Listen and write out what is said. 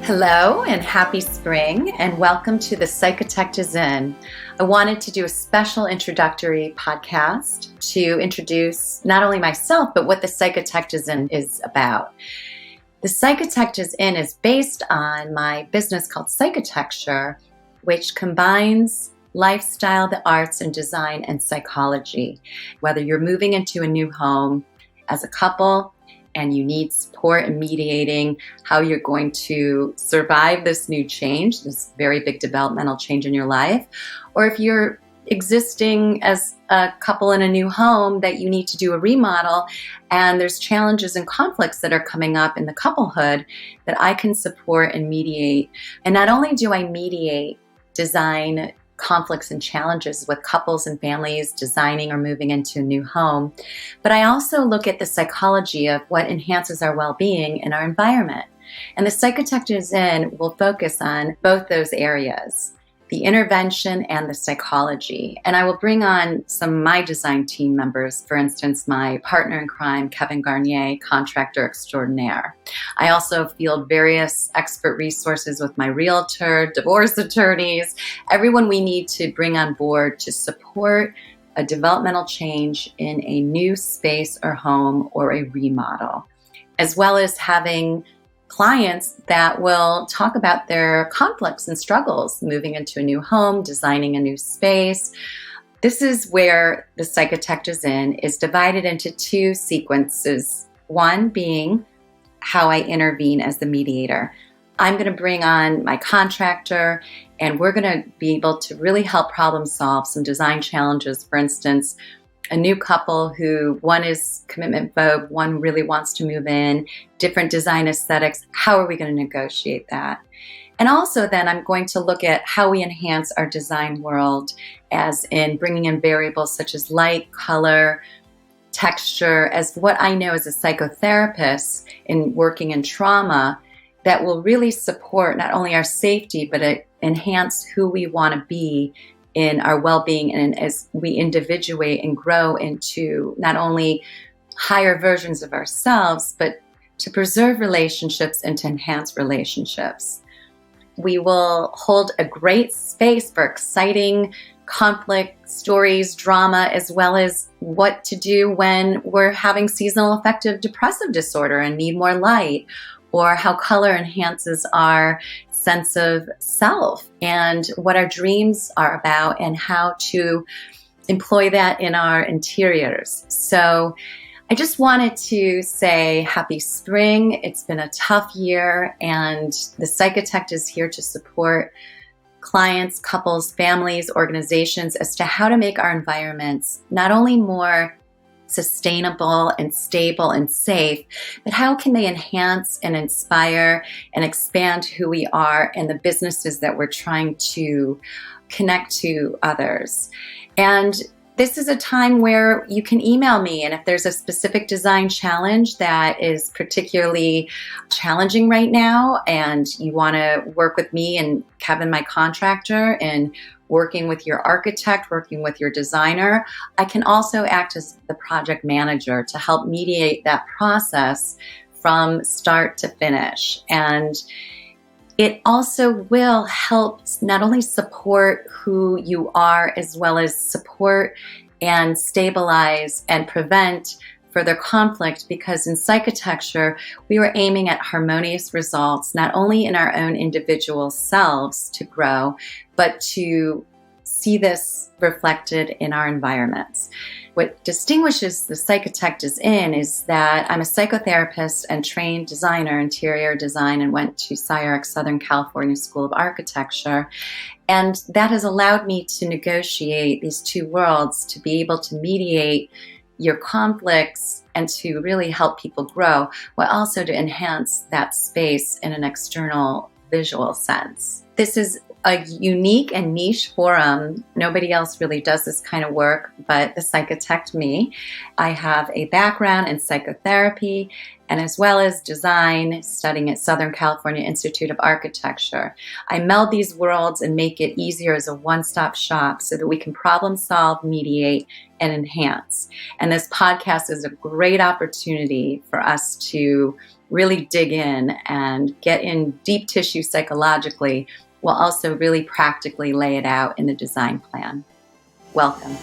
Hello and happy spring, and welcome to the Psychotect is In. I wanted to do a special introductory podcast to introduce not only myself, but what the Psychotect is In is about. The Psychotect is In is based on my business called Psychotecture, which combines lifestyle, the arts, and design and psychology. Whether you're moving into a new home as a couple, and you need support in mediating how you're going to survive this new change, this very big developmental change in your life, or if you're existing as a couple in a new home that you need to do a remodel and there's challenges and conflicts that are coming up in the couplehood that I can support and mediate. And not only do I mediate design conflicts and challenges with couples and families designing or moving into a new home, but I also look at the psychology of what enhances our well-being in our environment. And the Psychotect is In will focus on both those areas, the intervention and the psychology. And I will bring on some of my design team members, for instance, my partner in crime, Kevin Garnier, contractor extraordinaire. I also field various expert resources with my realtor, divorce attorneys, everyone we need to bring on board to support a developmental change in a new space or home or a remodel, as well as having clients that will talk about their conflicts and struggles moving into a new home, designing a new space. This is where the Psychotect is In is divided into two sequences. One being how I intervene as the mediator. I'm going to bring on my contractor, and we're going to be able to really help problem solve some design challenges. For instance, a new couple who one is commitment phobe, one really wants to move in, different design aesthetics. How are we going to negotiate that? And also then I'm going to look at how we enhance our design world, as in bringing in variables such as light, color, texture, as what I know as a psychotherapist in working in trauma that will really support not only our safety, but enhance who we want to be in our well-being, and as we individuate and grow into not only higher versions of ourselves, but to preserve relationships and to enhance relationships. We will hold a great space for exciting conflict, stories, drama, as well as what to do when we're having seasonal affective depressive disorder and need more light, or how color enhances our sense of self and what our dreams are about and how to employ that in our interiors. So I just wanted to say happy spring. It's been a tough year, and the Psychotect is here to support clients, couples, families, organizations as to how to make our environments not only more sustainable and stable and safe, but how can they enhance and inspire and expand who we are and the businesses that we're trying to connect to others. And this is a time where you can email me, and if there's a specific design challenge that is particularly challenging right now and you want to work with me and Kevin, my contractor, and working with your architect, working with your designer, I can also act as the project manager to help mediate that process from start to finish. And it also will help not only support who you are, as well as support and stabilize and prevent further conflict, because in psychotecture, we were aiming at harmonious results, not only in our own individual selves to grow, but to see this reflected in our environments. What distinguishes the Psychotect is In is that I'm a psychotherapist and trained designer, interior design, and went to SCIARC, Southern California School of Architecture. And that has allowed me to negotiate these two worlds, to be able to mediate your conflicts and to really help people grow, while also to enhance that space in an external visual sense. This is a unique and niche forum. Nobody else really does this kind of work but the Psychotect me. I have a background in psychotherapy and as well as design, studying at Southern California Institute of Architecture. I meld these worlds and make it easier as a one-stop shop so that we can problem solve, mediate, and enhance. And this podcast is a great opportunity for us to really dig in and get in deep tissue psychologically while also really practically lay it out in the design plan. Welcome.